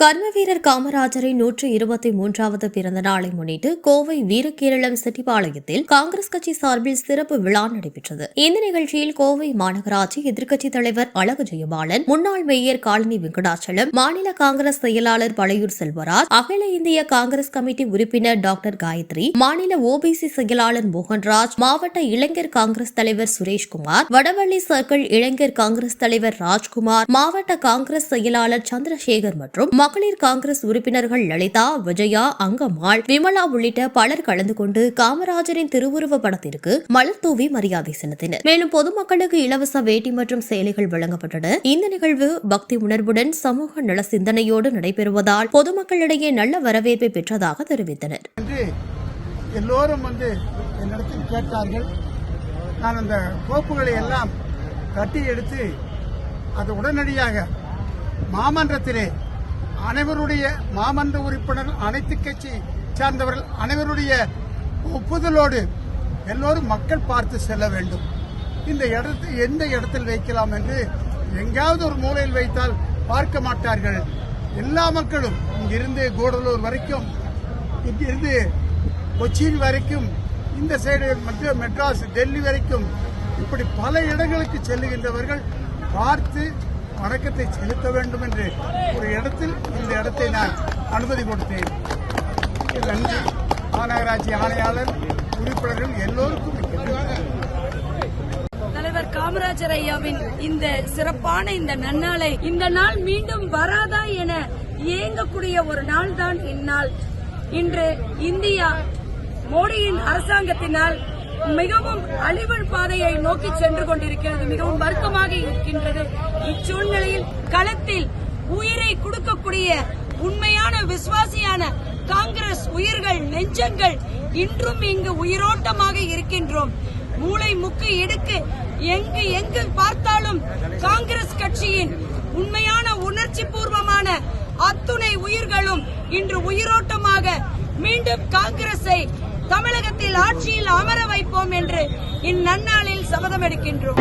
கர்மவீரர் காமராஜரின் 123வது பிறந்த நாளை முன்னிட்டு கோவை வீரகேரளம் செட்டிப்பாளையத்தில் காங்கிரஸ் கட்சி சார்பில் சிறப்பு விழா நடைபெற்றது. இந்த நிகழ்ச்சியில் கோவை மாநகராட்சி எதிர்க்கட்சித் தலைவர் அழகு ஜெயபாலன், முன்னாள் மேயர் காலனி வெங்கடாச்சலம், மாநில காங்கிரஸ் செயலாளர் பழையூர் செல்வராஜ், அகில இந்திய காங்கிரஸ் கமிட்டி உறுப்பினர் டாக்டர் காயத்ரி, மாநில ஓபிசி செயலாளர் மோகன்ராஜ், மாவட்ட இளைஞர் காங்கிரஸ் தலைவர் சுரேஷ்குமார், வடவள்ளி சர்க்கிள் இளைஞர் காங்கிரஸ் தலைவர் ராஜ்குமார், மாவட்ட காங்கிரஸ் செயலாளர் சந்திரசேகர் மற்றும் மகளிர் காங்கிரஸ் உறுப்பினர்கள் லலிதா, விஜயா, அங்கம்மாள், விமலா உள்ளிட்ட பலர் கலந்து கொண்டு காமராஜரின் திருவுருவ படத்திற்கு மலர் தூவி மரியாதை செலுத்தினர். மேலும் பொதுமக்களுக்கு இலவச வேட்டி மற்றும் சேலைகள் வழங்கப்பட்டன. இந்த நிகழ்வு பக்தி உணர்வுடன் சமூக நல சிந்தனையோடு நடைபெறுவதால் பொதுமக்களிடையே நல்ல வரவேற்பை பெற்றதாக தெரிவித்தனர். எல்லோரும் என்னிடத்தில் கேட்டார்கள். நான் அந்த கோப்புகளை எல்லாம் கட்டி எடுத்து அது உடனடியாக மாமன்றத்திலே அனைவருடைய மாமன்ற உறுப்பினர், அனைத்து கட்சி சார்ந்தவர்கள் அனைவருடைய ஒப்புதலோடு எல்லோரும் மக்கள் பார்த்து செல்ல வேண்டும். இந்த இடத்தை எந்த இடத்தில் வைக்கலாம் என்று எங்காவது ஒரு மூலையில் வைத்தால் பார்க்க மாட்டார்கள். எல்லா மக்களும் இங்கிருந்து கூடலூர் வரைக்கும், இங்கிருந்து கொச்சின் வரைக்கும், இந்த சைடு மெட்ராஸ், டெல்லி வரைக்கும் இப்படி பல இடங்களுக்கு செல்லுகின்றவர்கள் பார்த்து வணக்கத்தை செலுத்த வேண்டும் என்று ஒரு இடத்தில் இந்த இடத்தை நான் அனுமதி கொடுத்தேன். நன்றி. மாநகராட்சி ஆணையாளர், உறுப்பினர்கள் எல்லோருக்கும் தலைவர் காமராஜர் ஐயாவின் இந்த சிறப்பான இந்த நன்னாளை, இந்த நாள் மீண்டும் வராதா என ஏங்கக்கூடிய ஒரு நாள் தான் இந்நாள். இன்று இந்தியா மோடியின் அரசாங்கத்தினால் மிகவும் அழிவு பாதையை நோக்கி சென்று கொண்டிருக்கிறது. மிகவும் வருத்தமாக இருக்கின்றது. இச்சூழ்நிலையில் களத்தில் உயிரை கொடுக்கக்கூடிய உண்மையான விசுவாசியான காங்கிரஸ் உயிர்கள், நெஞ்சங்கள் இன்றும் இங்கு உயிரோட்டமாக இருக்கின்றோம். மூளை முக்கு எடுக்கு எங்கு பார்த்தாலும் காங்கிரஸ் கட்சியின் உண்மையான உணர்ச்சி பூர்வமான அத்துணை உயிர்களும் இன்று உயிரோட்டமாக மீண்டும் காங்கிரஸை தமிழகத்தில் ஆட்சியில் அமர வைப்போம் என்று இந்நன்னாளில் சபதம் எடுக்கின்றோம்.